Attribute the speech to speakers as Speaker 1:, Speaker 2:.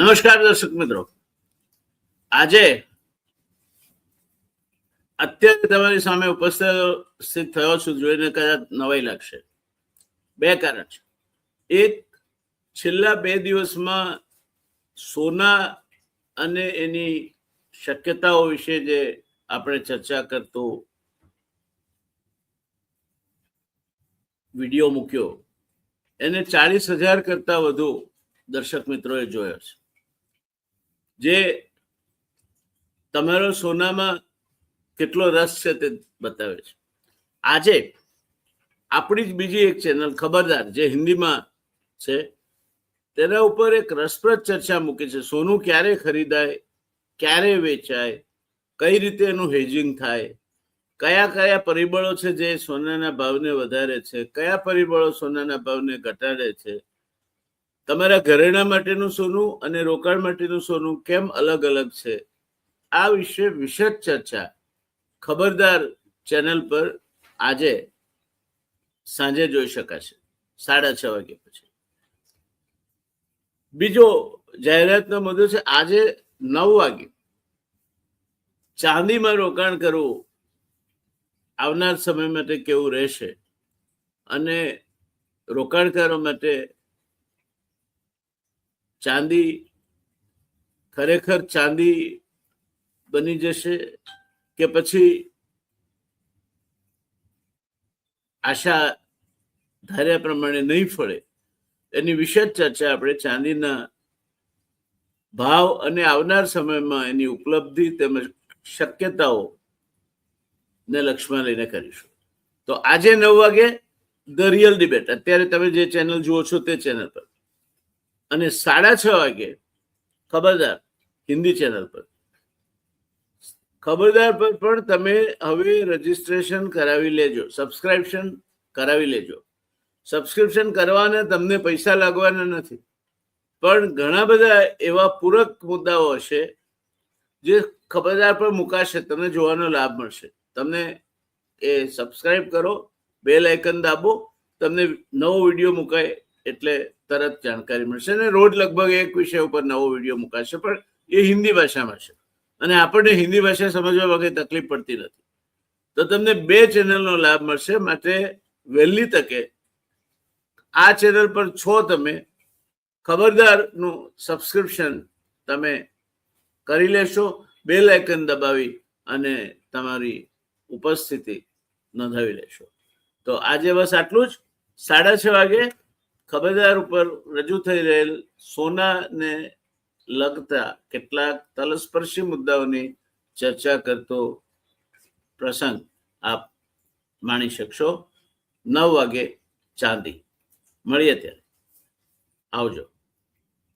Speaker 1: નમસ્કાર દર્શક મિત્રો, આજે અત્યારે તમારી સામે ઉપસ્થિત થયો છું જોઈને કદાચ નવાઈ લાગશે. બે કારણ છે. એક, છેલ્લા 2 દિવસમાં સોના અને એની શક્યતાઓ વિશે જે આપણે ચર્ચા કરતો વિડીયો મૂક્યો, એને 40,000 કરતા વધુ દર્શક મિત્રોએ જોયો છે. જે તમારો સોનામાં કેટલો રસ છે તે બતાવે છે. આજે આપણી જ બીજી એક ચેનલ ખબરદાર, જે હિન્દીમાં છે, તેના ઉપર એક રસપ્રદ ચર્ચા મૂકી છે. સોનું ક્યારે ખરીદાય, ક્યારે વેચાય, કઈ રીતે એનું હેજિંગ થાય, કયા કયા પરિબળો છે જે સોનાના ભાવને વધારે છે, કયા પરિબળો સોનાના ભાવને ઘટાડે છે, તમારા ઘરેણા માટેનું સોનું અને રોકાણ માટેનું સોનું કેમ અલગ અલગ છે, આ વિશે વિશદ ચર્ચા ખબરદાર ચેનલ પર આજે સાંજે જોઈ શકાશે 6:30 વાગ્યા પછી. બીજો જાહેરાતનો મુદ્દો છે, આજે 9 વાગે ચાંદીમાં રોકાણ કરવું આવનાર સમય માટે કેવું રહેશે અને રોકાણકારો માટે ચાંદી ખરેખર ચાંદી બની જશે કે પછી આશા ધાર્યા પ્રમાણે નહીં ફળે, એની વિશદ ચર્ચા આપણે ચાંદીના ભાવ અને આવનાર સમયમાં એની ઉપલબ્ધિ તેમજ શક્યતાઓ ને લક્ષ્યમાં લઈને કરીશું. તો આજે 9 વાગે ધ રિયલ ડિબેટ, અત્યારે તમે જે ચેનલ જુઓ છો તે ચેનલ પર, અને 6:30 વાગે ખબરદાર હિન્દી ચેનલ પર. ખબરદાર પર પણ તમે હવે રજીસ્ટ્રેશન કરાવી લેજો, સબસ્ક્રિપ્શન કરાવી લેજો. સબસ્ક્રિપ્શન કરવાના તમને પૈસા લાગવાના નથી, પણ ઘણા બધા એવા પૂરક મુદ્દાઓ હશે જે ખબરદાર પર મુકાશે, તમને જોવાનો લાભ મળશે. તમને એ સબસ્ક્રાઇબ કરો, બેલ આઇકન દાબો, તમને નવો વિડીયો મુકાય એટલે તરત જાણકારી મળશે. અને રોજ લગભગ એક વિષય ઉપર નવો વિડીયો મુકાશે, પણ એ હિન્દી ભાષામાં છે અને આપણને હિન્દી ભાષા સમજવા વગર તકલીફ પડતી નથી. તો તમને 2 ચેનલનો લાભ મળશે. માટે વહેલી તકે આ ચેનલ પર છો તમે, ખબરદારનું સબસ્ક્રિપ્શન તમે કરી લેશો, બેલ આઇકન દબાવી અને તમારી ઉપસ્થિતિ નોંધાવી લેશો. તો આજે બસ આટલું જ. 6:30 વાગે ખબરદાર ઉપર રજૂ થઈ રહેલ સોનાને લગતા કેટલાક તલસ્પર્શી મુદ્દાઓની ચર્ચા કરતો પ્રસંગ આપ માણી શકશો. 9 વાગે ચાંદી. મળીએ ત્યારે. આવજો.